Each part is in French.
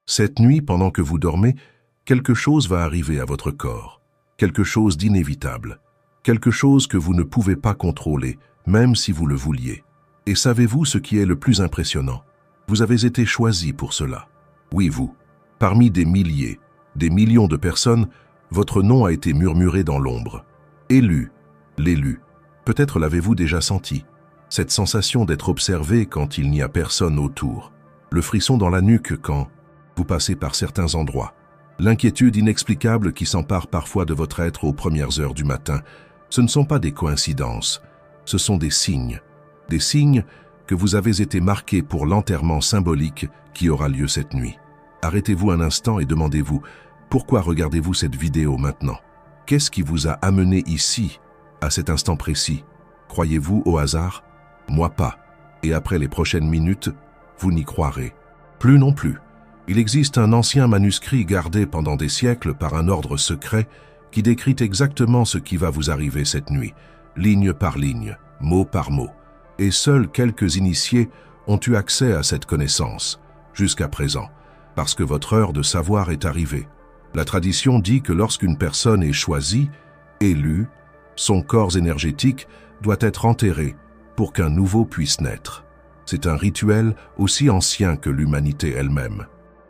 Cette nuit, pendant que vous dormez, quelque chose va arriver à votre corps, quelque chose d'inévitable, quelque chose que vous ne pouvez pas contrôler, même si vous le vouliez. Et savez-vous ce qui est le plus impressionnant? Vous avez été choisi pour cela. Oui, vous. Parmi des milliers, des millions de personnes, votre nom a été murmuré dans l'ombre. Élu, l'élu. Peut-être l'avez-vous déjà senti. Cette sensation d'être observé quand il n'y a personne autour. Le frisson dans la nuque quand vous passez par certains endroits. L'inquiétude inexplicable qui s'empare parfois de votre être aux premières heures du matin. Ce ne sont pas des coïncidences, ce sont des signes. Des signes que vous avez été marqués pour l'enterrement symbolique qui aura lieu cette nuit. Arrêtez-vous un instant et demandez-vous, pourquoi regardez-vous cette vidéo maintenant? Qu'est-ce qui vous a amené ici, à cet instant précis? Croyez-vous au hasard? Moi pas. Et après les prochaines minutes, vous n'y croirez plus non plus. Il existe un ancien manuscrit gardé pendant des siècles par un ordre secret qui décrit exactement ce qui va vous arriver cette nuit, ligne par ligne, mot par mot. Et seuls quelques initiés ont eu accès à cette connaissance, jusqu'à présent, parce que votre heure de savoir est arrivée. La tradition dit que lorsqu'une personne est choisie, élue, son corps énergétique doit être enterré pour qu'un nouveau puisse naître. C'est un rituel aussi ancien que l'humanité elle-même.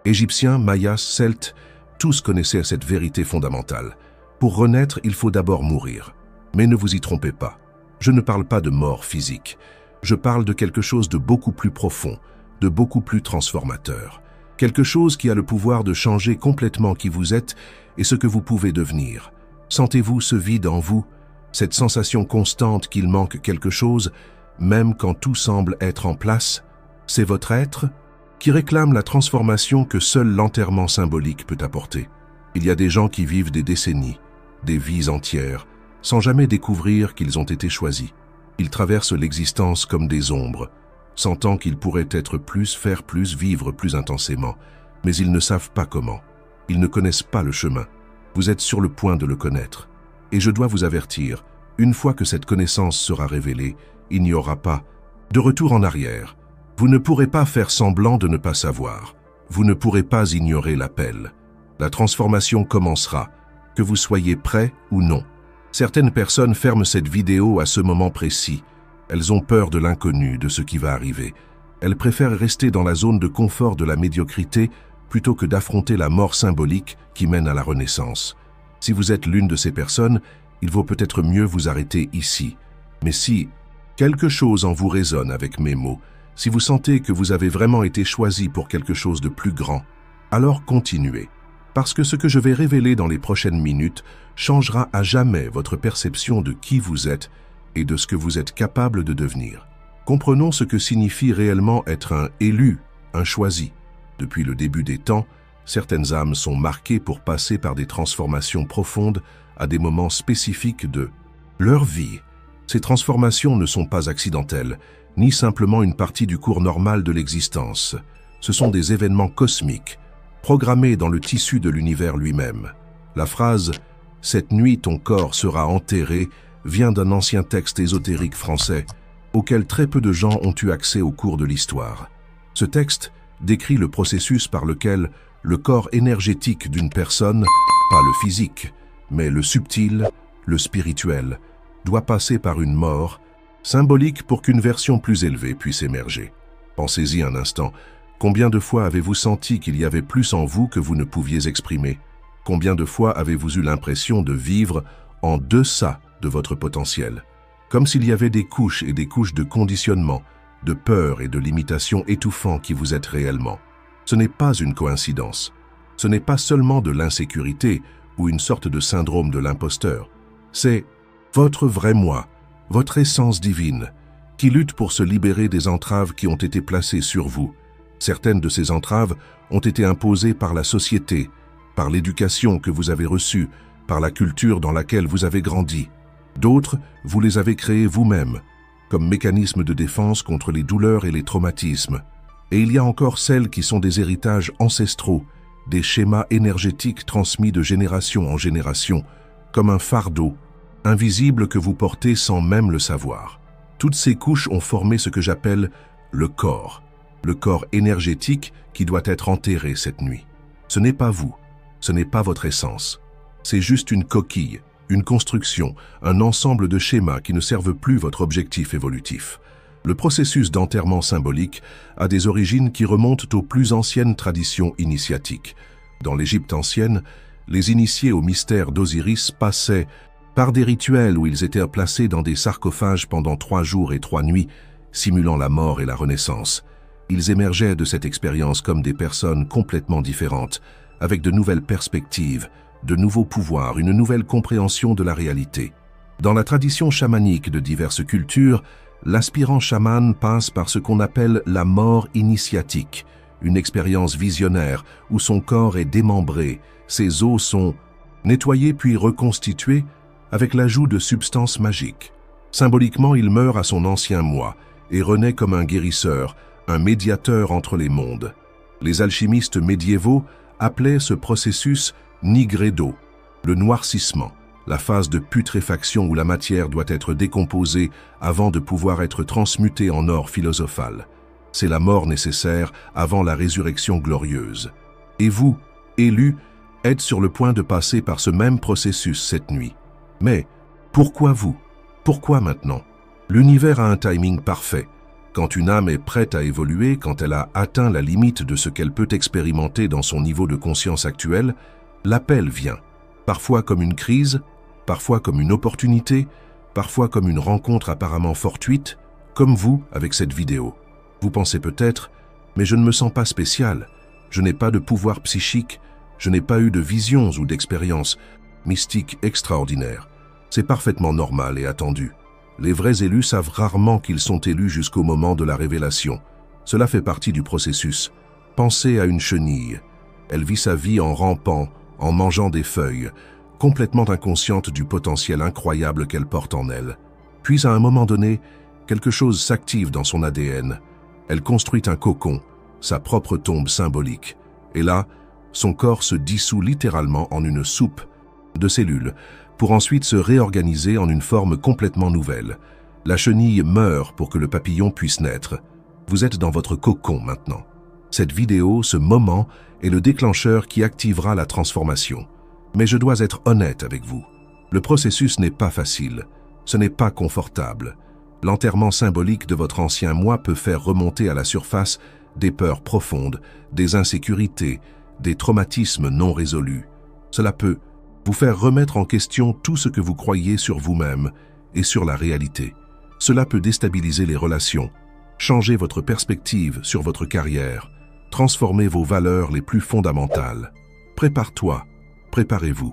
Égyptiens, Mayas, Celtes, tous connaissaient cette vérité fondamentale. Pour renaître, il faut d'abord mourir. Mais ne vous y trompez pas. Je ne parle pas de mort physique. Je parle de quelque chose de beaucoup plus profond, de beaucoup plus transformateur. Quelque chose qui a le pouvoir de changer complètement qui vous êtes et ce que vous pouvez devenir. Sentez-vous ce vide en vous, cette sensation constante qu'il manque quelque chose, même quand tout semble être en place? C'est votre être qui réclame la transformation que seul l'enterrement symbolique peut apporter. Il y a des gens qui vivent des décennies, des vies entières, sans jamais découvrir qu'ils ont été choisis. Ils traversent l'existence comme des ombres, sentant qu'ils pourraient être plus, faire plus, vivre plus intensément, mais ils ne savent pas comment. Ils ne connaissent pas le chemin. Vous êtes sur le point de le connaître. Et je dois vous avertir, une fois que cette connaissance sera révélée, il n'y aura pas de retour en arrière. Vous ne pourrez pas faire semblant de ne pas savoir. Vous ne pourrez pas ignorer l'appel. La transformation commencera, que vous soyez prêt ou non. Certaines personnes ferment cette vidéo à ce moment précis. Elles ont peur de l'inconnu, de ce qui va arriver. Elles préfèrent rester dans la zone de confort de la médiocrité plutôt que d'affronter la mort symbolique qui mène à la renaissance. Si vous êtes l'une de ces personnes, il vaut peut-être mieux vous arrêter ici. Mais si quelque chose en vous résonne avec mes mots, si vous sentez que vous avez vraiment été choisi pour quelque chose de plus grand, alors continuez. Parce que ce que je vais révéler dans les prochaines minutes changera à jamais votre perception de qui vous êtes et de ce que vous êtes capable de devenir. Comprenons ce que signifie réellement être un élu, un choisi. Depuis le début des temps, certaines âmes sont marquées pour passer par des transformations profondes à des moments spécifiques de leur vie. Ces transformations ne sont pas accidentelles, ni simplement une partie du cours normal de l'existence. Ce sont des événements cosmiques, programmés dans le tissu de l'univers lui-même. La phrase « Cette nuit ton corps sera enterré » vient d'un ancien texte ésotérique français, auquel très peu de gens ont eu accès au cours de l'histoire. Ce texte décrit le processus par lequel le corps énergétique d'une personne, pas le physique, mais le subtil, le spirituel, doit passer par une mort, symbolique pour qu'une version plus élevée puisse émerger. Pensez-y un instant. Combien de fois avez-vous senti qu'il y avait plus en vous que vous ne pouviez exprimer? Combien de fois avez-vous eu l'impression de vivre en deçà de votre potentiel? Comme s'il y avait des couches et des couches de conditionnement, de peur et de limitation étouffant qui vous êtes réellement. Ce n'est pas une coïncidence. Ce n'est pas seulement de l'insécurité ou une sorte de syndrome de l'imposteur. C'est votre vrai moi, votre essence divine, qui lutte pour se libérer des entraves qui ont été placées sur vous. Certaines de ces entraves ont été imposées par la société, par l'éducation que vous avez reçue, par la culture dans laquelle vous avez grandi. D'autres, vous les avez créées vous-même, comme mécanisme de défense contre les douleurs et les traumatismes. Et il y a encore celles qui sont des héritages ancestraux, des schémas énergétiques transmis de génération en génération, comme un fardeau, invisible que vous portez sans même le savoir. Toutes ces couches ont formé ce que j'appelle le corps. le corps énergétique qui doit être enterré cette nuit. Ce n'est pas vous, ce n'est pas votre essence. C'est juste une coquille, une construction, un ensemble de schémas qui ne servent plus votre objectif évolutif. Le processus d'enterrement symbolique a des origines qui remontent aux plus anciennes traditions initiatiques. Dans l'Égypte ancienne, les initiés au mystère d'Osiris passaient par des rituels où ils étaient placés dans des sarcophages pendant 3 jours et 3 nuits, simulant la mort et la renaissance. Ils émergeaient de cette expérience comme des personnes complètement différentes, avec de nouvelles perspectives, de nouveaux pouvoirs, une nouvelle compréhension de la réalité. Dans la tradition chamanique de diverses cultures, l'aspirant chaman passe par ce qu'on appelle la mort initiatique, une expérience visionnaire où son corps est démembré, ses os sont nettoyés puis reconstitués avec l'ajout de substances magiques. Symboliquement, il meurt à son ancien moi et renaît comme un guérisseur, un médiateur entre les mondes. Les alchimistes médiévaux appelaient ce processus nigredo, le noircissement, la phase de putréfaction où la matière doit être décomposée avant de pouvoir être transmutée en or philosophal. C'est la mort nécessaire avant la résurrection glorieuse. Et vous, élus, êtes sur le point de passer par ce même processus cette nuit. Mais pourquoi vous? Pourquoi maintenant? L'univers a un timing parfait. Quand une âme est prête à évoluer, quand elle a atteint la limite de ce qu'elle peut expérimenter dans son niveau de conscience actuel, l'appel vient, parfois comme une crise, parfois comme une opportunité, parfois comme une rencontre apparemment fortuite, comme vous avec cette vidéo. Vous pensez peut-être, mais je ne me sens pas spécial, je n'ai pas de pouvoir psychique, je n'ai pas eu de visions ou d'expériences mystiques extraordinaires. C'est parfaitement normal et attendu. Les vrais élus savent rarement qu'ils sont élus jusqu'au moment de la révélation. Cela fait partie du processus. Pensez à une chenille. Elle vit sa vie en rampant, en mangeant des feuilles, complètement inconsciente du potentiel incroyable qu'elle porte en elle. Puis à un moment donné, quelque chose s'active dans son ADN. Elle construit un cocon, sa propre tombe symbolique. Et là, son corps se dissout littéralement en une soupe de cellules, pour ensuite se réorganiser en une forme complètement nouvelle. La chenille meurt pour que le papillon puisse naître. Vous êtes dans votre cocon maintenant. Cette vidéo, ce moment, est le déclencheur qui activera la transformation. Mais je dois être honnête avec vous. Le processus n'est pas facile. Ce n'est pas confortable. L'enterrement symbolique de votre ancien moi peut faire remonter à la surface des peurs profondes, des insécurités, des traumatismes non résolus. Cela peut vous faire remettre en question tout ce que vous croyez sur vous-même et sur la réalité. Cela peut déstabiliser les relations, changer votre perspective sur votre carrière, transformer vos valeurs les plus fondamentales. Prépare-toi, préparez-vous.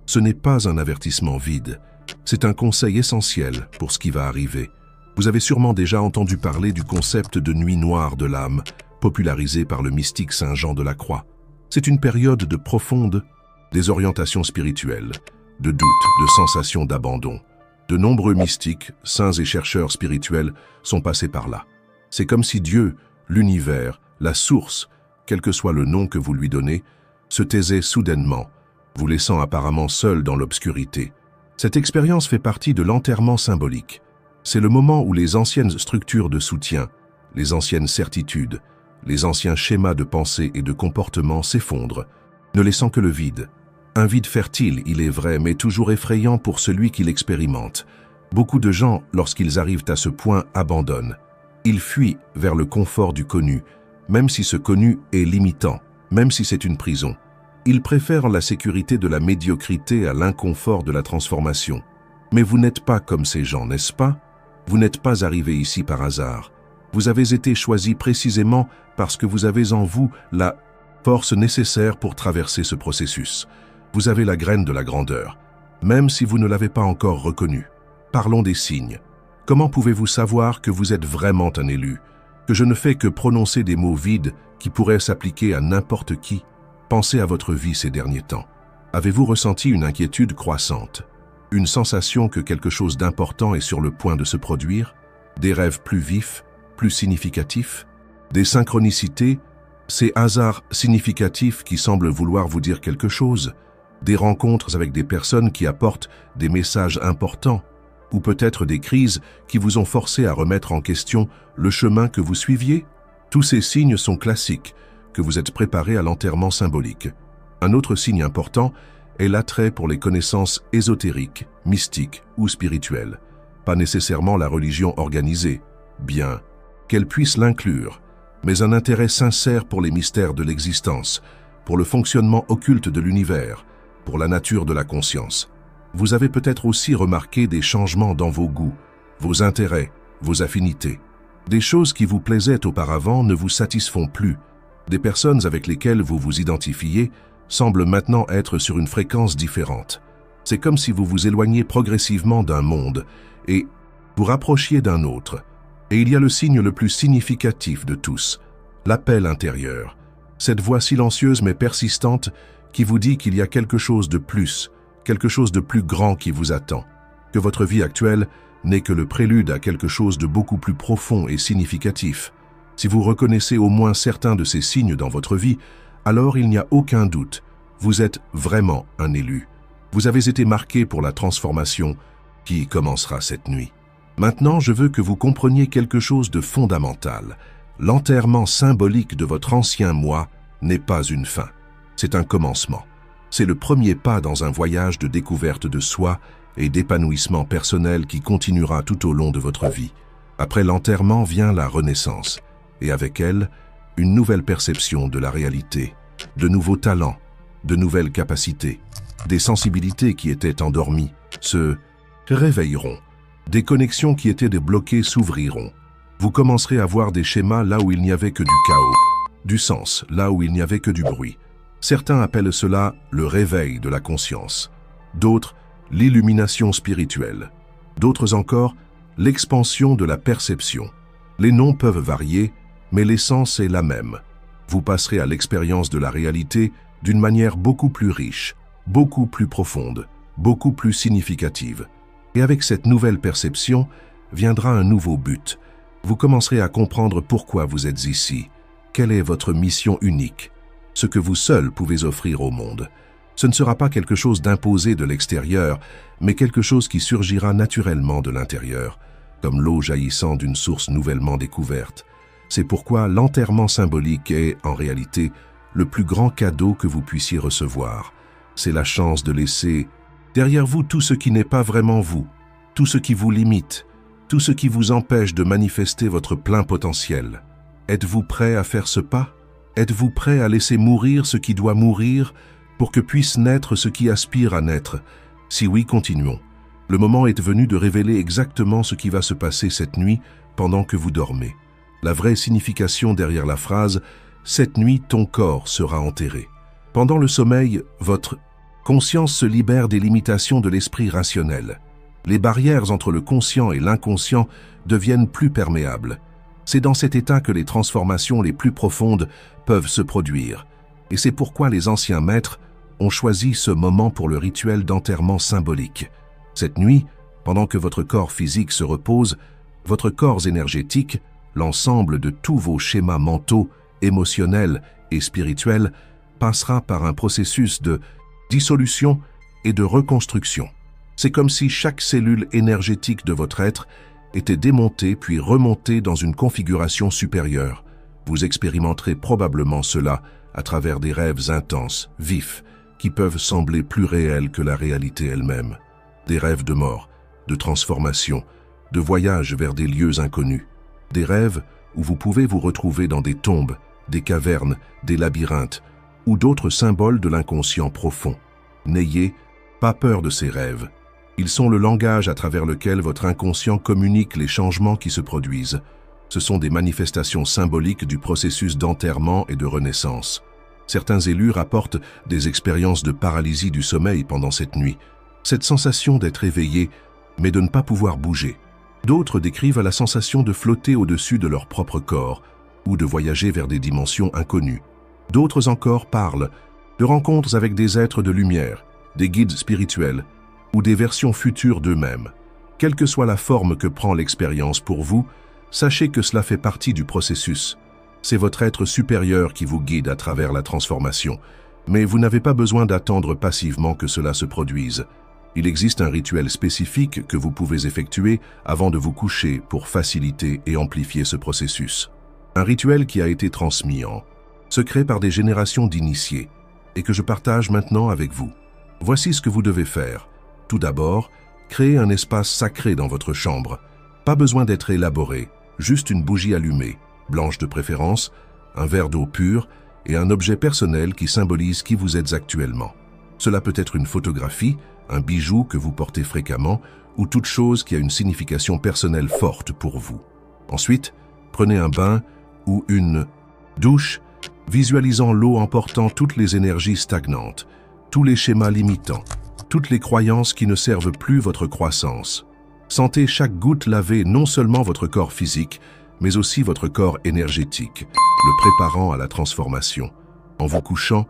Ce n'est pas un avertissement vide, c'est un conseil essentiel pour ce qui va arriver. Vous avez sûrement déjà entendu parler du concept de nuit noire de l'âme, popularisé par le mystique Saint Jean de la Croix. C'est une période de profonde désorientation spirituelle, de doute, de sensation d'abandon. De nombreux mystiques, saints et chercheurs spirituels sont passés par là. C'est comme si Dieu, l'univers, la source, quel que soit le nom que vous lui donnez, se taisait soudainement, vous laissant apparemment seul dans l'obscurité. Cette expérience fait partie de l'enterrement symbolique. C'est le moment où les anciennes structures de soutien, les anciennes certitudes, les anciens schémas de pensée et de comportement s'effondrent, ne laissant que le vide. Un vide fertile, il est vrai, mais toujours effrayant pour celui qui l'expérimente. Beaucoup de gens, lorsqu'ils arrivent à ce point, abandonnent. Ils fuient vers le confort du connu, même si ce connu est limitant, même si c'est une prison. Ils préfèrent la sécurité de la médiocrité à l'inconfort de la transformation. Mais vous n'êtes pas comme ces gens, n'est-ce pas? Vous n'êtes pas arrivé ici par hasard. Vous avez été choisi précisément parce que vous avez en vous la force nécessaire pour traverser ce processus. Vous avez la graine de la grandeur, même si vous ne l'avez pas encore reconnue. Parlons des signes. Comment pouvez-vous savoir que vous êtes vraiment un élu, que je ne fais que prononcer des mots vides qui pourraient s'appliquer à n'importe qui? Pensez à votre vie ces derniers temps. Avez-vous ressenti une inquiétude croissante? Une sensation que quelque chose d'important est sur le point de se produire? Des rêves plus vifs, plus significatifs? Des synchronicités, ces hasards significatifs qui semblent vouloir vous dire quelque chose? Des rencontres avec des personnes qui apportent des messages importants? Ou peut-être des crises qui vous ont forcé à remettre en question le chemin que vous suiviez? Tous ces signes sont classiques, que vous êtes préparé à l'enterrement symbolique. Un autre signe important est l'attrait pour les connaissances ésotériques, mystiques ou spirituelles. Pas nécessairement la religion organisée, bien qu'elle puisse l'inclure, mais un intérêt sincère pour les mystères de l'existence, pour le fonctionnement occulte de l'univers, pour la nature de la conscience. Vous avez peut-être aussi remarqué des changements dans vos goûts, vos intérêts, vos affinités. Des choses qui vous plaisaient auparavant ne vous satisfont plus. Des personnes avec lesquelles vous vous identifiez semblent maintenant être sur une fréquence différente. C'est comme si vous vous éloigniez progressivement d'un monde et vous rapprochiez d'un autre. Et il y a le signe le plus significatif de tous, l'appel intérieur. Cette voix silencieuse mais persistante qui vous dit qu'il y a quelque chose de plus grand qui vous attend, que votre vie actuelle n'est que le prélude à quelque chose de beaucoup plus profond et significatif. Si vous reconnaissez au moins certains de ces signes dans votre vie, alors il n'y a aucun doute, vous êtes vraiment un élu. Vous avez été marqué pour la transformation qui commencera cette nuit. Maintenant, je veux que vous compreniez quelque chose de fondamental. L'enterrement symbolique de votre ancien moi n'est pas une fin. C'est un commencement. C'est le premier pas dans un voyage de découverte de soi et d'épanouissement personnel qui continuera tout au long de votre vie. Après l'enterrement vient la renaissance, et avec elle, une nouvelle perception de la réalité, de nouveaux talents, de nouvelles capacités, des sensibilités qui étaient endormies se réveilleront, des connexions qui étaient débloquées s'ouvriront. Vous commencerez à voir des schémas là où il n'y avait que du chaos, du sens là où il n'y avait que du bruit. Certains appellent cela le réveil de la conscience, d'autres l'illumination spirituelle, d'autres encore l'expansion de la perception. Les noms peuvent varier, mais l'essence est la même. Vous passerez à l'expérience de la réalité d'une manière beaucoup plus riche, beaucoup plus profonde, beaucoup plus significative. Et avec cette nouvelle perception viendra un nouveau but. Vous commencerez à comprendre pourquoi vous êtes ici, quelle est votre mission unique, ce que vous seul pouvez offrir au monde. Ce ne sera pas quelque chose d'imposé de l'extérieur, mais quelque chose qui surgira naturellement de l'intérieur, comme l'eau jaillissant d'une source nouvellement découverte. C'est pourquoi l'enterrement symbolique est, en réalité, le plus grand cadeau que vous puissiez recevoir. C'est la chance de laisser derrière vous tout ce qui n'est pas vraiment vous, tout ce qui vous limite, tout ce qui vous empêche de manifester votre plein potentiel. Êtes-vous prêt à faire ce pas? Êtes-vous prêt à laisser mourir ce qui doit mourir pour que puisse naître ce qui aspire à naître? Si oui, continuons. Le moment est venu de révéler exactement ce qui va se passer cette nuit pendant que vous dormez. La vraie signification derrière la phrase « Cette nuit, ton corps sera enterré ». Pendant le sommeil, votre conscience se libère des limitations de l'esprit rationnel. Les barrières entre le conscient et l'inconscient deviennent plus perméables. C'est dans cet état que les transformations les plus profondes peuvent se produire. Et c'est pourquoi les anciens maîtres ont choisi ce moment pour le rituel d'enterrement symbolique. Cette nuit, pendant que votre corps physique se repose, votre corps énergétique, l'ensemble de tous vos schémas mentaux, émotionnels et spirituels, passera par un processus de dissolution et de reconstruction. C'est comme si chaque cellule énergétique de votre être était démontée puis remontée dans une configuration supérieure. Vous expérimenterez probablement cela à travers des rêves intenses, vifs, qui peuvent sembler plus réels que la réalité elle-même. Des rêves de mort, de transformation, de voyage vers des lieux inconnus. Des rêves où vous pouvez vous retrouver dans des tombes, des cavernes, des labyrinthes ou d'autres symboles de l'inconscient profond. N'ayez pas peur de ces rêves. Ils sont le langage à travers lequel votre inconscient communique les changements qui se produisent. Ce sont des manifestations symboliques du processus d'enterrement et de renaissance. Certains élus rapportent des expériences de paralysie du sommeil pendant cette nuit, cette sensation d'être éveillé, mais de ne pas pouvoir bouger. D'autres décrivent la sensation de flotter au-dessus de leur propre corps ou de voyager vers des dimensions inconnues. D'autres encore parlent de rencontres avec des êtres de lumière, des guides spirituels ou des versions futures d'eux-mêmes. Quelle que soit la forme que prend l'expérience pour vous, sachez que cela fait partie du processus. C'est votre être supérieur qui vous guide à travers la transformation, mais vous n'avez pas besoin d'attendre passivement que cela se produise. Il existe un rituel spécifique que vous pouvez effectuer avant de vous coucher pour faciliter et amplifier ce processus. Un rituel qui a été transmis en secret par des générations d'initiés et que je partage maintenant avec vous. Voici ce que vous devez faire. Tout d'abord, créez un espace sacré dans votre chambre. Pas besoin d'être élaboré, juste une bougie allumée, blanche de préférence, un verre d'eau pure et un objet personnel qui symbolise qui vous êtes actuellement. Cela peut être une photographie, un bijou que vous portez fréquemment ou toute chose qui a une signification personnelle forte pour vous. Ensuite, prenez un bain ou une douche, visualisant l'eau emportant toutes les énergies stagnantes, tous les schémas limitants, toutes les croyances qui ne servent plus votre croissance. Sentez chaque goutte laver non seulement votre corps physique, mais aussi votre corps énergétique, le préparant à la transformation. En vous couchant,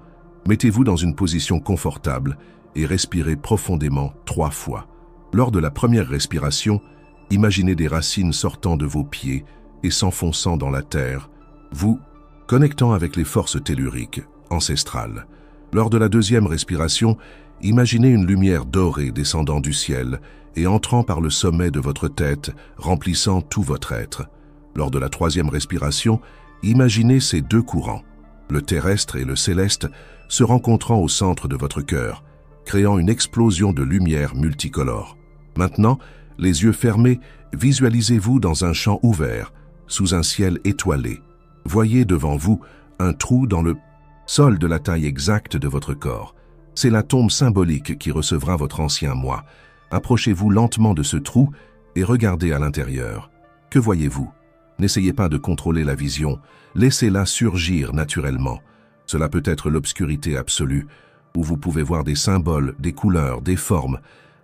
mettez-vous dans une position confortable et respirez profondément 3 fois. Lors de la première respiration, imaginez des racines sortant de vos pieds et s'enfonçant dans la terre, vous connectant avec les forces telluriques, ancestrales. Lors de la deuxième respiration, imaginez une lumière dorée descendant du ciel et entrant par le sommet de votre tête, remplissant tout votre être. Lors de la troisième respiration, imaginez ces 2 courants, le terrestre et le céleste, se rencontrant au centre de votre cœur, créant une explosion de lumière multicolore. Maintenant, les yeux fermés, visualisez-vous dans un champ ouvert, sous un ciel étoilé. Voyez devant vous un trou dans le sol de la taille exacte de votre corps. C'est la tombe symbolique qui recevra votre ancien moi. Approchez-vous lentement de ce trou et regardez à l'intérieur. Que voyez-vous? N'essayez pas de contrôler la vision, laissez-la surgir naturellement. Cela peut être l'obscurité absolue, où vous pouvez voir des symboles, des couleurs, des formes,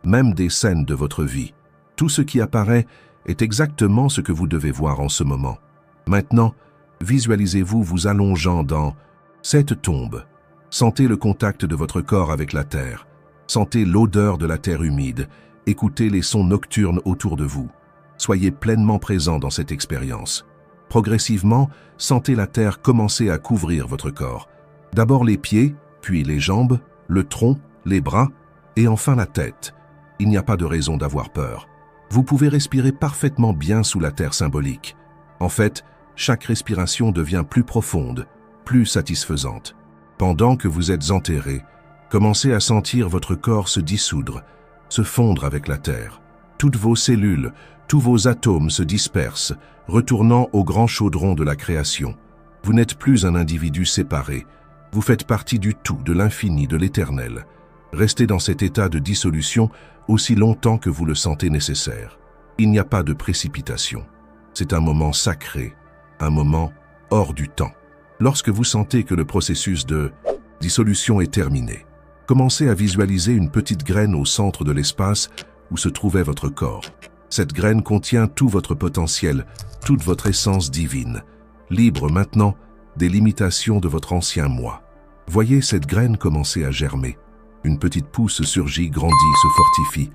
même des scènes de votre vie. Tout ce qui apparaît est exactement ce que vous devez voir en ce moment. Maintenant, visualisez-vous vous allongeant dans cette tombe. Sentez le contact de votre corps avec la terre. Sentez l'odeur de la terre humide. Écoutez les sons nocturnes autour de vous. Soyez pleinement présent dans cette expérience. Progressivement, sentez la terre commencer à couvrir votre corps. D'abord les pieds, puis les jambes, le tronc, les bras et enfin la tête. Il n'y a pas de raison d'avoir peur. Vous pouvez respirer parfaitement bien sous la terre symbolique. En fait, chaque respiration devient plus profonde, plus satisfaisante. Pendant que vous êtes enterré, commencez à sentir votre corps se dissoudre, se fondre avec la terre. Toutes vos cellules, tous vos atomes se dispersent, retournant au grand chaudron de la création. Vous n'êtes plus un individu séparé. Vous faites partie du tout, de l'infini, de l'éternel. Restez dans cet état de dissolution aussi longtemps que vous le sentez nécessaire. Il n'y a pas de précipitation. C'est un moment sacré, un moment hors du temps. Lorsque vous sentez que le processus de dissolution est terminé, commencez à visualiser une petite graine au centre de l'espace où se trouvait votre corps. Cette graine contient tout votre potentiel, toute votre essence divine, libre maintenant des limitations de votre ancien moi. Voyez cette graine commencer à germer. Une petite pousse surgit, grandit, se fortifie.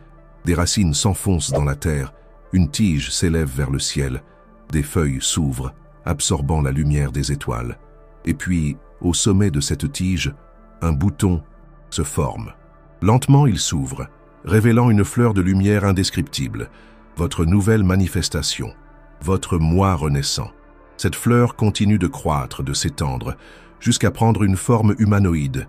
Des racines s'enfoncent dans la terre, une tige s'élève vers le ciel, des feuilles s'ouvrent, absorbant la lumière des étoiles. Et puis, au sommet de cette tige, un bouton se forme. Lentement, il s'ouvre, révélant une fleur de lumière indescriptible, votre nouvelle manifestation, votre moi renaissant. Cette fleur continue de croître, de s'étendre, jusqu'à prendre une forme humanoïde,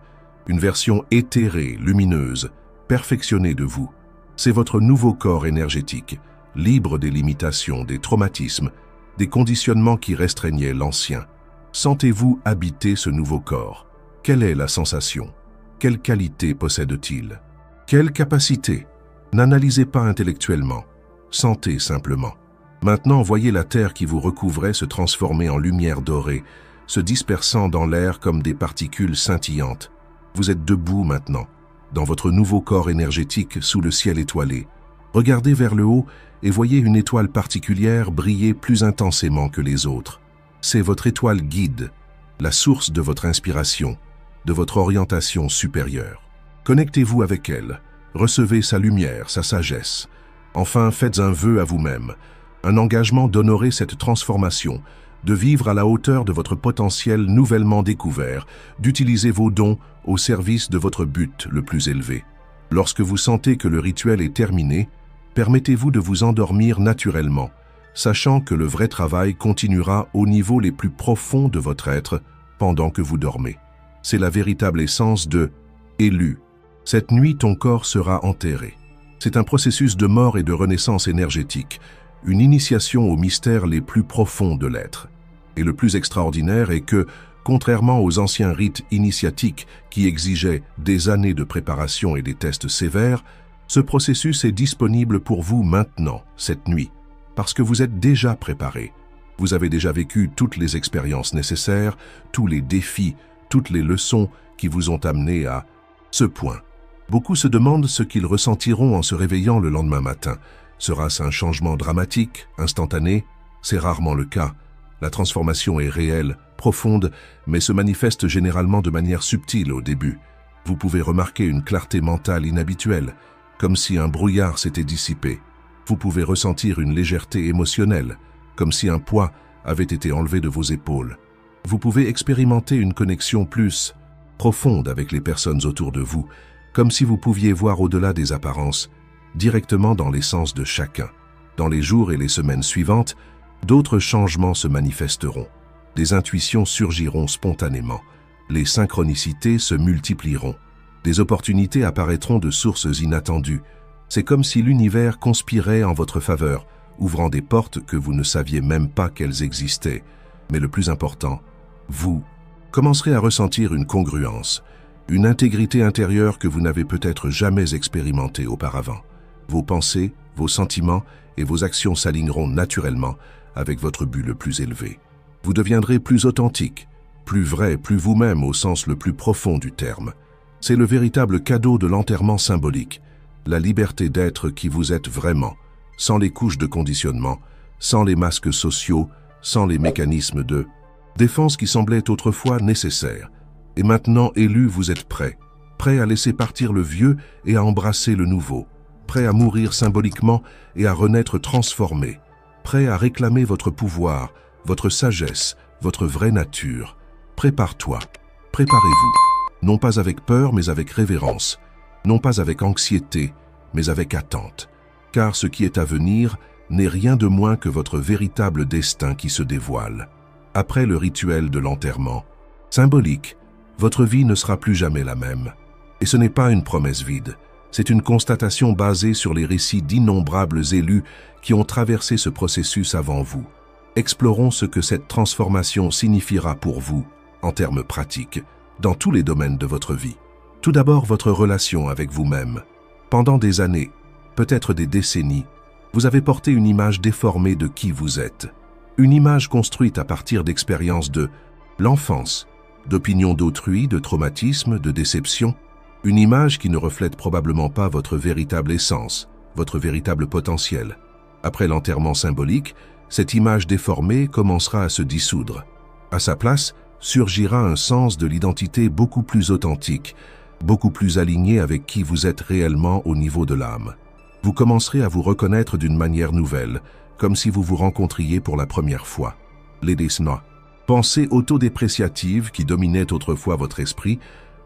une version éthérée, lumineuse, perfectionnée de vous. C'est votre nouveau corps énergétique, libre des limitations, des traumatismes, des conditionnements qui restreignaient l'ancien. Sentez-vous habiter ce nouveau corps? Quelle est la sensation? Quelle qualité possède-t-il? Quelle capacité? N'analysez pas intellectuellement. Sentez simplement. Maintenant, voyez la terre qui vous recouvrait se transformer en lumière dorée, se dispersant dans l'air comme des particules scintillantes. Vous êtes debout maintenant, dans votre nouveau corps énergétique sous le ciel étoilé. Regardez vers le haut et voyez une étoile particulière briller plus intensément que les autres. C'est votre étoile guide, la source de votre inspiration, de votre orientation supérieure. Connectez-vous avec elle, recevez sa lumière, sa sagesse. Enfin, faites un vœu à vous-même, un engagement d'honorer cette transformation, de vivre à la hauteur de votre potentiel nouvellement découvert, d'utiliser vos dons au service de votre but le plus élevé. Lorsque vous sentez que le rituel est terminé, permettez-vous de vous endormir naturellement, sachant que le vrai travail continuera au niveau les plus profonds de votre être pendant que vous dormez. C'est la véritable essence de « élu ». Cette nuit, ton corps sera enterré. C'est un processus de mort et de renaissance énergétique, une initiation aux mystères les plus profonds de l'être. Et le plus extraordinaire est que, contrairement aux anciens rites initiatiques qui exigeaient des années de préparation et des tests sévères, ce processus est disponible pour vous maintenant, cette nuit, parce que vous êtes déjà préparé. Vous avez déjà vécu toutes les expériences nécessaires, tous les défis, toutes les leçons qui vous ont amené à ce point. Beaucoup se demandent ce qu'ils ressentiront en se réveillant le lendemain matin. Sera-ce un changement dramatique, instantané? C'est rarement le cas. La transformation est réelle, profonde, mais se manifeste généralement de manière subtile au début. Vous pouvez remarquer une clarté mentale inhabituelle, comme si un brouillard s'était dissipé. Vous pouvez ressentir une légèreté émotionnelle, comme si un poids avait été enlevé de vos épaules. Vous pouvez expérimenter une connexion plus profonde avec les personnes autour de vous, comme si vous pouviez voir au-delà des apparences, directement dans l'essence de chacun. Dans les jours et les semaines suivantes, d'autres changements se manifesteront. Des intuitions surgiront spontanément. Les synchronicités se multiplieront. Des opportunités apparaîtront de sources inattendues. C'est comme si l'univers conspirait en votre faveur, ouvrant des portes que vous ne saviez même pas qu'elles existaient. Mais le plus important, vous commencerez à ressentir une congruence, une intégrité intérieure que vous n'avez peut-être jamais expérimentée auparavant. Vos pensées, vos sentiments et vos actions s'aligneront naturellement avec votre but le plus élevé. Vous deviendrez plus authentique, plus vrai, plus vous-même au sens le plus profond du terme. C'est le véritable cadeau de l'enterrement symbolique, la liberté d'être qui vous êtes vraiment, sans les couches de conditionnement, sans les masques sociaux, sans les mécanismes de défense qui semblaient autrefois nécessaires. Et maintenant, élu, vous êtes prêt à laisser partir le vieux et à embrasser le nouveau, prêt à mourir symboliquement et à renaître transformé, prêt à réclamer votre pouvoir, votre sagesse, votre vraie nature. Prépare-toi, préparez-vous, non pas avec peur mais avec révérence, non pas avec anxiété mais avec attente, car ce qui est à venir n'est rien de moins que votre véritable destin qui se dévoile. Après le rituel de l'enterrement, symbolique, votre vie ne sera plus jamais la même. Et ce n'est pas une promesse vide, c'est une constatation basée sur les récits d'innombrables élus qui ont traversé ce processus avant vous. Explorons ce que cette transformation signifiera pour vous, en termes pratiques, dans tous les domaines de votre vie. Tout d'abord, votre relation avec vous-même. Pendant des années, peut-être des décennies, vous avez porté une image déformée de qui vous êtes. Une image construite à partir d'expériences de l'enfance, d'opinions d'autrui, de traumatismes, de déceptions. Une image qui ne reflète probablement pas votre véritable essence, votre véritable potentiel. Après l'enterrement symbolique, cette image déformée commencera à se dissoudre. À sa place, surgira un sens de l'identité beaucoup plus authentique, beaucoup plus aligné avec qui vous êtes réellement au niveau de l'âme. Vous commencerez à vous reconnaître d'une manière nouvelle, comme si vous vous rencontriez pour la première fois. Les pensées autodépréciatives qui dominaient autrefois votre esprit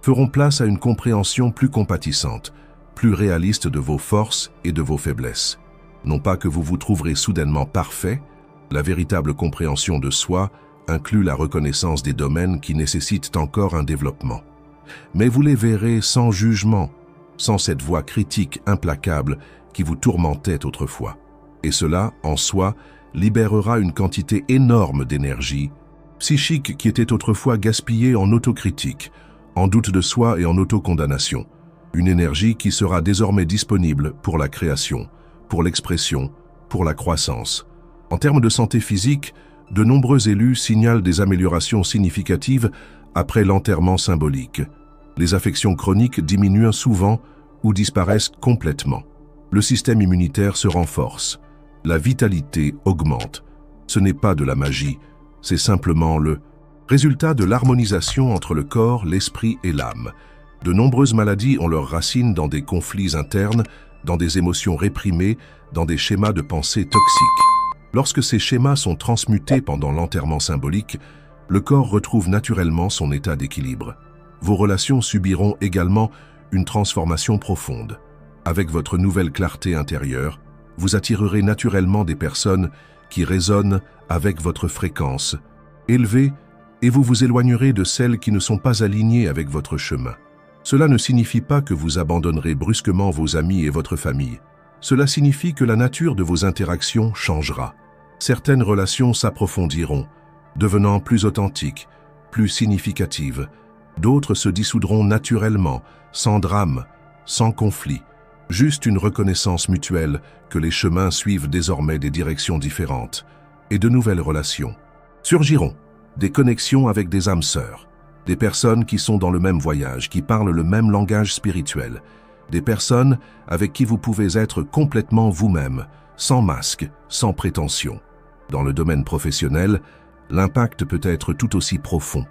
feront place à une compréhension plus compatissante, plus réaliste de vos forces et de vos faiblesses. Non pas que vous vous trouverez soudainement parfait, la véritable compréhension de soi inclut la reconnaissance des domaines qui nécessitent encore un développement. Mais vous les verrez sans jugement, sans cette voix critique implacable qui vous tourmentait autrefois. Et cela, en soi, libérera une quantité énorme d'énergie psychique qui était autrefois gaspillée en autocritique, en doute de soi et en autocondamnation. Une énergie qui sera désormais disponible pour la création, pour l'expression, pour la croissance. En termes de santé physique, de nombreux élus signalent des améliorations significatives après l'enterrement symbolique. Les affections chroniques diminuent souvent ou disparaissent complètement. Le système immunitaire se renforce. La vitalité augmente. Ce n'est pas de la magie, c'est simplement le résultat de l'harmonisation entre le corps, l'esprit et l'âme. De nombreuses maladies ont leurs racines dans des conflits internes, dans des émotions réprimées, dans des schémas de pensée toxiques. Lorsque ces schémas sont transmutés pendant l'enterrement symbolique, le corps retrouve naturellement son état d'équilibre. Vos relations subiront également une transformation profonde. Avec votre nouvelle clarté intérieure, vous attirerez naturellement des personnes qui résonnent avec votre fréquence élevée, et vous vous éloignerez de celles qui ne sont pas alignées avec votre chemin. Cela ne signifie pas que vous abandonnerez brusquement vos amis et votre famille. Cela signifie que la nature de vos interactions changera. Certaines relations s'approfondiront, devenant plus authentiques, plus significatives. D'autres se dissoudront naturellement, sans drame, sans conflit. Juste une reconnaissance mutuelle que les chemins suivent désormais des directions différentes. Et de nouvelles relations surgiront, des connexions avec des âmes sœurs, des personnes qui sont dans le même voyage, qui parlent le même langage spirituel, des personnes avec qui vous pouvez être complètement vous-même, sans masque, sans prétention. Dans le domaine professionnel, l'impact peut être tout aussi profond.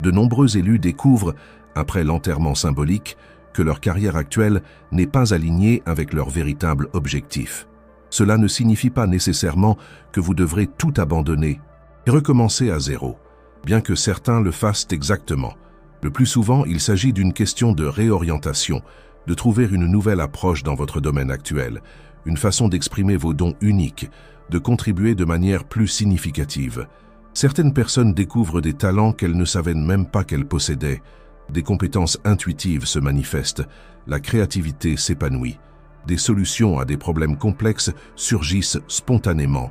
De nombreux élus découvrent, après l'enterrement symbolique, que leur carrière actuelle n'est pas alignée avec leur véritable objectif. Cela ne signifie pas nécessairement que vous devrez tout abandonner et recommencer à zéro, bien que certains le fassent exactement. Le plus souvent, il s'agit d'une question de réorientation, de trouver une nouvelle approche dans votre domaine actuel, une façon d'exprimer vos dons uniques, de contribuer de manière plus significative. Certaines personnes découvrent des talents qu'elles ne savaient même pas qu'elles possédaient. Des compétences intuitives se manifestent, la créativité s'épanouit. Des solutions à des problèmes complexes surgissent spontanément,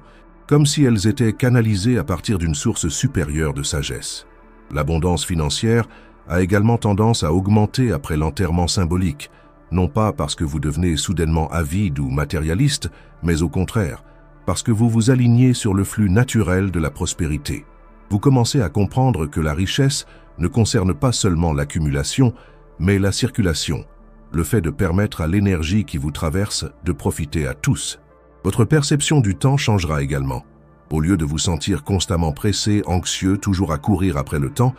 comme si elles étaient canalisées à partir d'une source supérieure de sagesse. L'abondance financière a également tendance à augmenter après l'enterrement symbolique, non pas parce que vous devenez soudainement avide ou matérialiste, mais au contraire, parce que vous vous alignez sur le flux naturel de la prospérité. Vous commencez à comprendre que la richesse ne concerne pas seulement l'accumulation, mais la circulation, le fait de permettre à l'énergie qui vous traverse de profiter à tous. Votre perception du temps changera également. Au lieu de vous sentir constamment pressé, anxieux, toujours à courir après le temps,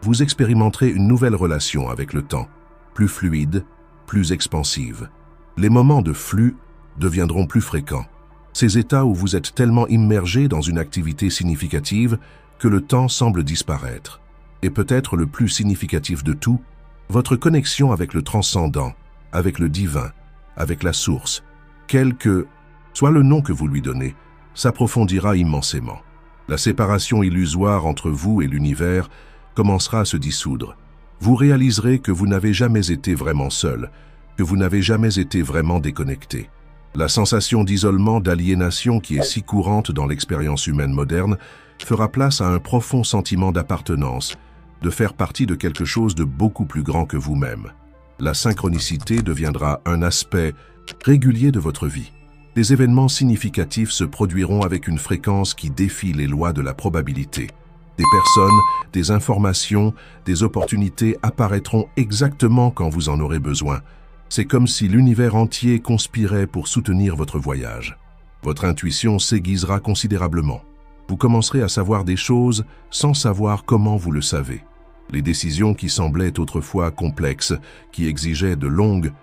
vous expérimenterez une nouvelle relation avec le temps, plus fluide, plus expansive. Les moments de flux deviendront plus fréquents. Ces états où vous êtes tellement immergé dans une activité significative que le temps semble disparaître. Et peut-être le plus significatif de tout, votre connexion avec le transcendant, avec le divin, avec la source, quel que soit le nom que vous lui donnez, s'approfondira immensément. La séparation illusoire entre vous et l'univers commencera à se dissoudre. Vous réaliserez que vous n'avez jamais été vraiment seul, que vous n'avez jamais été vraiment déconnecté. La sensation d'isolement, d'aliénation qui est si courante dans l'expérience humaine moderne fera place à un profond sentiment d'appartenance, de faire partie de quelque chose de beaucoup plus grand que vous-même. La synchronicité deviendra un aspect régulier de votre vie. Des événements significatifs se produiront avec une fréquence qui défie les lois de la probabilité. Des personnes, des informations, des opportunités apparaîtront exactement quand vous en aurez besoin. C'est comme si l'univers entier conspirait pour soutenir votre voyage. Votre intuition s'aiguisera considérablement. Vous commencerez à savoir des choses sans savoir comment vous le savez. Les décisions qui semblaient autrefois complexes, qui exigeaient de longues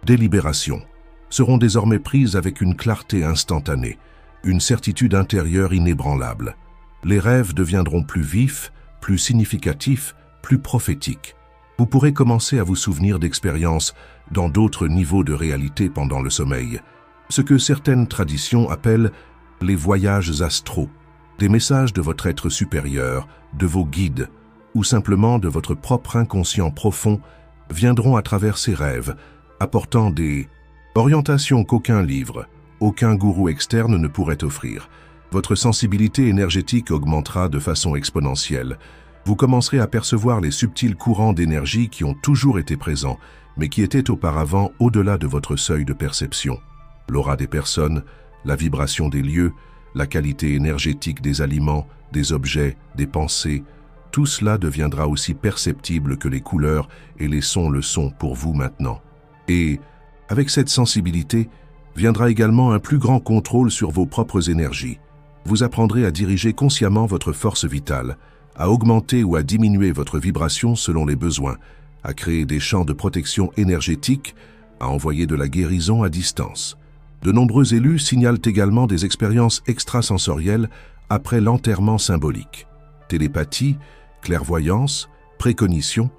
délibérations, seront désormais prises avec une clarté instantanée, une certitude intérieure inébranlable. Les rêves deviendront plus vifs, plus significatifs, plus prophétiques. Vous pourrez commencer à vous souvenir d'expériences dans d'autres niveaux de réalité pendant le sommeil, ce que certaines traditions appellent les voyages astraux, des messages de votre être supérieur, de vos guides, ou simplement de votre propre inconscient profond, viendront à travers ces rêves, apportant des orientations qu'aucun livre, aucun gourou externe ne pourrait offrir. Votre sensibilité énergétique augmentera de façon exponentielle. Vous commencerez à percevoir les subtils courants d'énergie qui ont toujours été présents, mais qui étaient auparavant au-delà de votre seuil de perception. L'aura des personnes, la vibration des lieux, la qualité énergétique des aliments, des objets, des pensées, tout cela deviendra aussi perceptible que les couleurs et les sons le sont pour vous maintenant. Et, avec cette sensibilité, viendra également un plus grand contrôle sur vos propres énergies. Vous apprendrez à diriger consciemment votre force vitale, à augmenter ou à diminuer votre vibration selon les besoins, à créer des champs de protection énergétique, à envoyer de la guérison à distance. De nombreux élus signalent également des expériences extrasensorielles après l'enterrement symbolique. Télépathie, clairvoyance, précognition,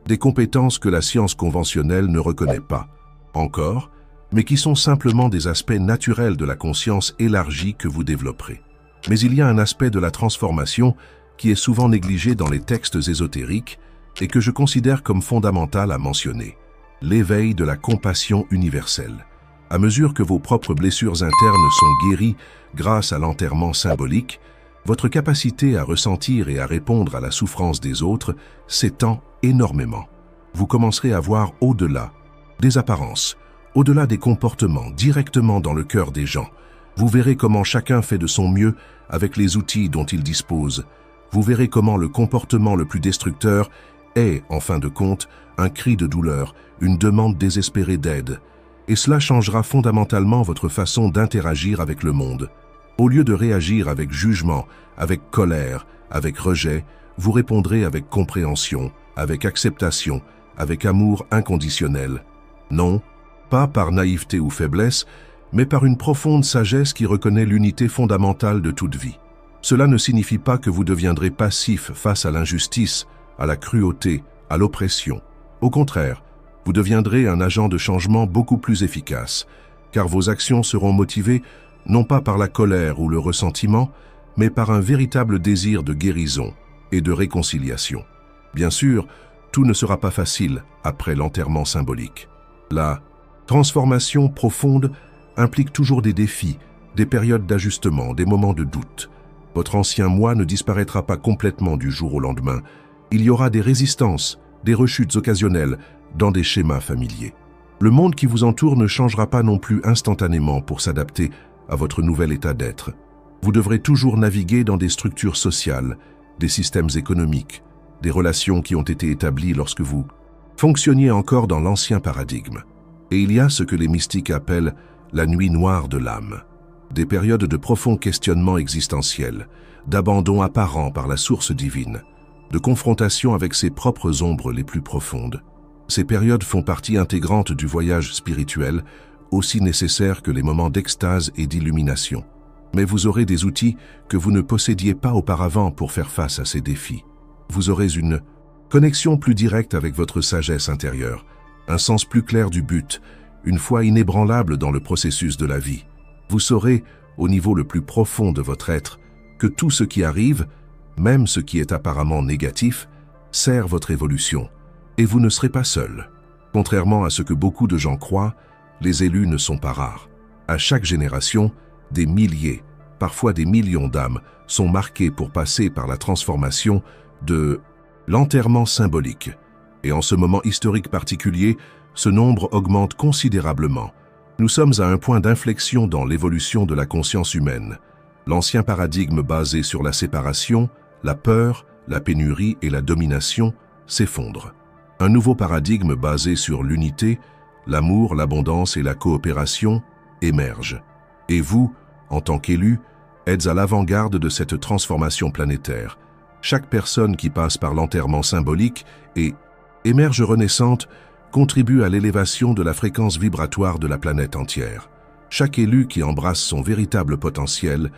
des compétences que la science conventionnelle ne reconnaît pas, encore, mais qui sont simplement des aspects naturels de la conscience élargie que vous développerez. Mais il y a un aspect de la transformation qui est souvent négligé dans les textes ésotériques et que je considère comme fondamental à mentionner. L'éveil de la compassion universelle. À mesure que vos propres blessures internes sont guéries grâce à l'enterrement symbolique, votre capacité à ressentir et à répondre à la souffrance des autres s'étend énormément. Vous commencerez à voir au-delà des apparences, au-delà des comportements, directement dans le cœur des gens. Vous verrez comment chacun fait de son mieux avec les outils dont il dispose. Vous verrez comment le comportement le plus destructeur est, en fin de compte, un cri de douleur, une demande désespérée d'aide. Et cela changera fondamentalement votre façon d'interagir avec le monde. Au lieu de réagir avec jugement, avec colère, avec rejet, vous répondrez avec compréhension, avec acceptation, avec amour inconditionnel. Non, pas par naïveté ou faiblesse, mais par une profonde sagesse qui reconnaît l'unité fondamentale de toute vie. Cela ne signifie pas que vous deviendrez passif face à l'injustice, à la cruauté, à l'oppression. Au contraire, vous deviendrez un agent de changement beaucoup plus efficace, car vos actions seront motivées non pas par la colère ou le ressentiment, mais par un véritable désir de guérison et de réconciliation. Bien sûr, tout ne sera pas facile après l'enterrement symbolique. La transformation profonde implique toujours des défis, des périodes d'ajustement, des moments de doute. Votre ancien moi ne disparaîtra pas complètement du jour au lendemain. Il y aura des résistances, des rechutes occasionnelles dans des schémas familiers. Le monde qui vous entoure ne changera pas non plus instantanément pour s'adapter à votre nouvel état d'être. Vous devrez toujours naviguer dans des structures sociales, des systèmes économiques, des relations qui ont été établies lorsque vous fonctionniez encore dans l'ancien paradigme. Et il y a ce que les mystiques appellent la nuit noire de l'âme. Des périodes de profond questionnement existentiel, d'abandon apparent par la source divine, de confrontation avec ses propres ombres les plus profondes. Ces périodes font partie intégrante du voyage spirituel, aussi nécessaire que les moments d'extase et d'illumination. Mais vous aurez des outils que vous ne possédiez pas auparavant pour faire face à ces défis. Vous aurez une connexion plus directe avec votre sagesse intérieure, un sens plus clair du but, une foi inébranlable dans le processus de la vie. Vous saurez, au niveau le plus profond de votre être, que tout ce qui arrive, même ce qui est apparemment négatif, sert votre évolution, et vous ne serez pas seul. Contrairement à ce que beaucoup de gens croient, les élus ne sont pas rares. À chaque génération, des milliers, parfois des millions d'âmes sont marquées pour passer par la transformation de l'enterrement symbolique. Et en ce moment historique particulier, ce nombre augmente considérablement. Nous sommes à un point d'inflexion dans l'évolution de la conscience humaine. L'ancien paradigme basé sur la séparation, la peur, la pénurie et la domination s'effondre. Un nouveau paradigme basé sur l'unité, l'amour, l'abondance et la coopération émerge. Et vous, en tant qu'élus, êtes à l'avant-garde de cette transformation planétaire. Chaque personne qui passe par l'enterrement symbolique et émerge renaissante contribue à l'élévation de la fréquence vibratoire de la planète entière. Chaque élu qui embrasse son véritable potentiel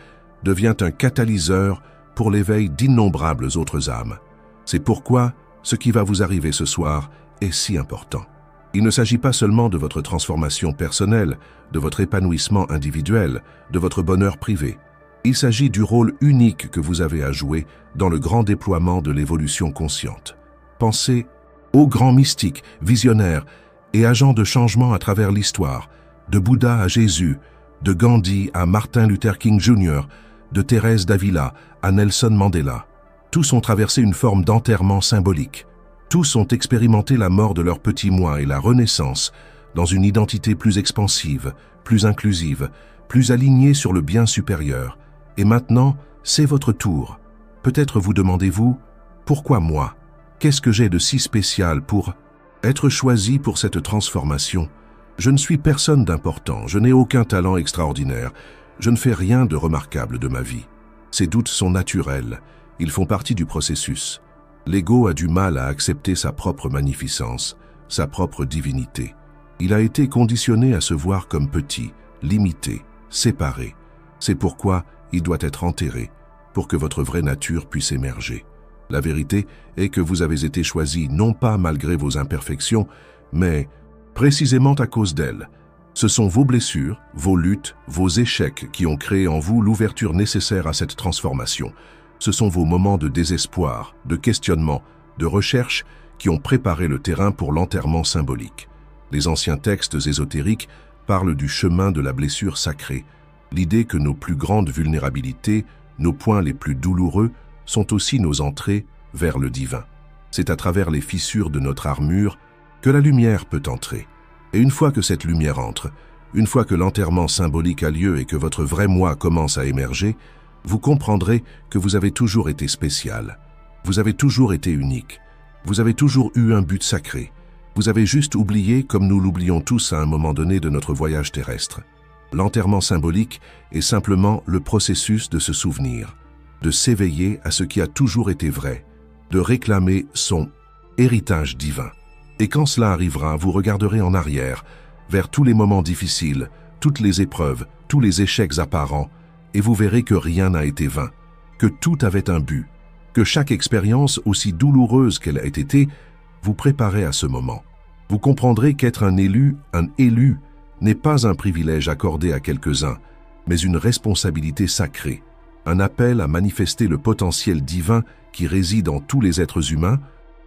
devient un catalyseur pour l'éveil d'innombrables autres âmes. C'est pourquoi ce qui va vous arriver ce soir est si important. Il ne s'agit pas seulement de votre transformation personnelle, de votre épanouissement individuel, de votre bonheur privé. Il s'agit du rôle unique que vous avez à jouer dans le grand déploiement de l'évolution consciente. Pensez aux grands mystiques, visionnaires et agents de changement à travers l'histoire, de Bouddha à Jésus, de Gandhi à Martin Luther King Jr., de Thérèse d'Avila à Nelson Mandela. Tous ont traversé une forme d'enterrement symbolique. Tous ont expérimenté la mort de leur petit moi et la renaissance dans une identité plus expansive, plus inclusive, plus alignée sur le bien supérieur. Et maintenant, c'est votre tour. Peut-être vous demandez-vous, pourquoi moi? Qu'est-ce que j'ai de si spécial pour être choisi pour cette transformation? Je ne suis personne d'important, je n'ai aucun talent extraordinaire, je ne fais rien de remarquable de ma vie. Ces doutes sont naturels, ils font partie du processus. L'ego a du mal à accepter sa propre magnificence, sa propre divinité. Il a été conditionné à se voir comme petit, limité, séparé. C'est pourquoi il doit être enterré, pour que votre vraie nature puisse émerger. La vérité est que vous avez été choisi non pas malgré vos imperfections, mais précisément à cause d'elles. Ce sont vos blessures, vos luttes, vos échecs qui ont créé en vous l'ouverture nécessaire à cette transformation. Ce sont vos moments de désespoir, de questionnement, de recherche qui ont préparé le terrain pour l'enterrement symbolique. Les anciens textes ésotériques parlent du chemin de la blessure sacrée, l'idée que nos plus grandes vulnérabilités, nos points les plus douloureux, sont aussi nos entrées vers le divin. C'est à travers les fissures de notre armure que la lumière peut entrer. Et une fois que cette lumière entre, une fois que l'enterrement symbolique a lieu et que votre vrai moi commence à émerger, vous comprendrez que vous avez toujours été spécial. Vous avez toujours été unique. Vous avez toujours eu un but sacré. Vous avez juste oublié, comme nous l'oublions tous à un moment donné de notre voyage terrestre. L'enterrement symbolique est simplement le processus de se souvenir, de s'éveiller à ce qui a toujours été vrai, de réclamer son héritage divin. Et quand cela arrivera, vous regarderez en arrière, vers tous les moments difficiles, toutes les épreuves, tous les échecs apparents, et vous verrez que rien n'a été vain, que tout avait un but, que chaque expérience, aussi douloureuse qu'elle ait été, vous préparait à ce moment. Vous comprendrez qu'être un élu n'est pas un privilège accordé à quelques-uns, mais une responsabilité sacrée, un appel à manifester le potentiel divin qui réside en tous les êtres humains,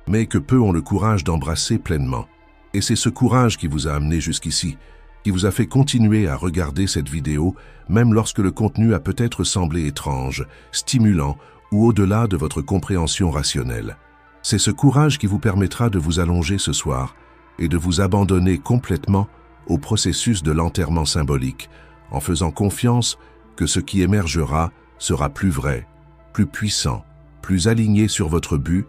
mais que peu ont le courage d'embrasser pleinement. Et c'est ce courage qui vous a amené jusqu'ici, qui vous a fait continuer à regarder cette vidéo, même lorsque le contenu a peut-être semblé étrange, stimulant ou au-delà de votre compréhension rationnelle. C'est ce courage qui vous permettra de vous allonger ce soir et de vous abandonner complètement au processus de l'enterrement symbolique, en faisant confiance que ce qui émergera sera plus vrai, plus puissant, plus aligné sur votre but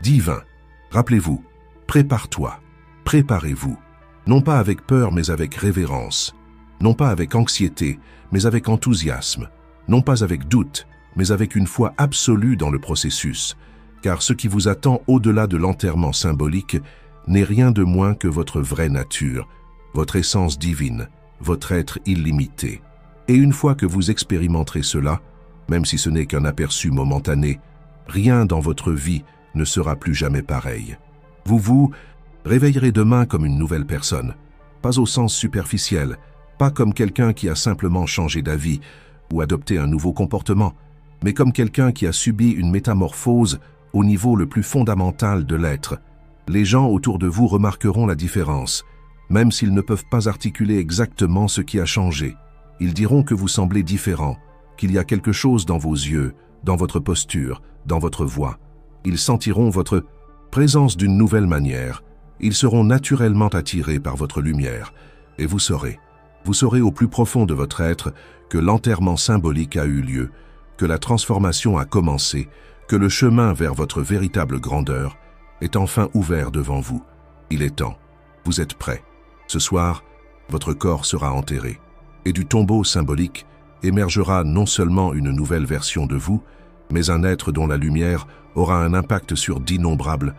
divin. Rappelez-vous, prépare-toi, préparez-vous, non pas avec peur mais avec révérence, non pas avec anxiété mais avec enthousiasme, non pas avec doute mais avec une foi absolue dans le processus, car ce qui vous attend au-delà de l'enterrement symbolique n'est rien de moins que votre vraie nature, votre essence divine, votre être illimité. Et une fois que vous expérimenterez cela, même si ce n'est qu'un aperçu momentané, rien dans votre vie ne sera plus jamais pareil. Vous vous réveillerez demain comme une nouvelle personne, pas au sens superficiel, pas comme quelqu'un qui a simplement changé d'avis ou adopté un nouveau comportement, mais comme quelqu'un qui a subi une métamorphose au niveau le plus fondamental de l'être. Les gens autour de vous remarqueront la différence, même s'ils ne peuvent pas articuler exactement ce qui a changé. Ils diront que vous semblez différent, qu'il y a quelque chose dans vos yeux, dans votre posture, dans votre voix. Ils sentiront votre présence d'une nouvelle manière. Ils seront naturellement attirés par votre lumière. Et vous saurez au plus profond de votre être que l'enterrement symbolique a eu lieu, que la transformation a commencé, que le chemin vers votre véritable grandeur est enfin ouvert devant vous. Il est temps. Vous êtes prêts. Ce soir, votre corps sera enterré. Et du tombeau symbolique émergera non seulement une nouvelle version de vous, mais un être dont la lumière aura un impact sur d'innombrables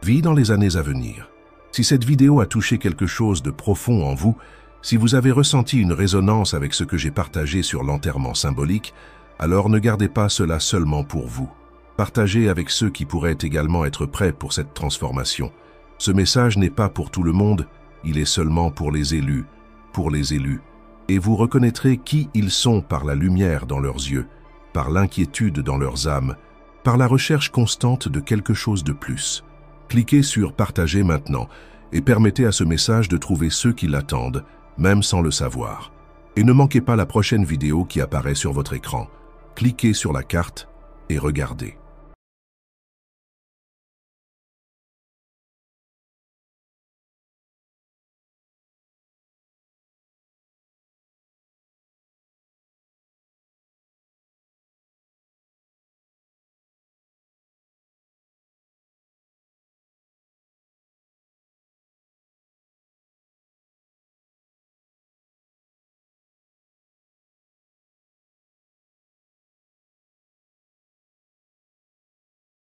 vies dans les années à venir. Si cette vidéo a touché quelque chose de profond en vous, si vous avez ressenti une résonance avec ce que j'ai partagé sur l'enterrement symbolique, alors ne gardez pas cela seulement pour vous. Partagez avec ceux qui pourraient également être prêts pour cette transformation. Ce message n'est pas pour tout le monde, il est seulement pour les élus, et vous reconnaîtrez qui ils sont par la lumière dans leurs yeux, par l'inquiétude dans leurs âmes, par la recherche constante de quelque chose de plus. Cliquez sur « Partager maintenant » et permettez à ce message de trouver ceux qui l'attendent, même sans le savoir. Et ne manquez pas la prochaine vidéo qui apparaît sur votre écran. Cliquez sur la carte et regardez.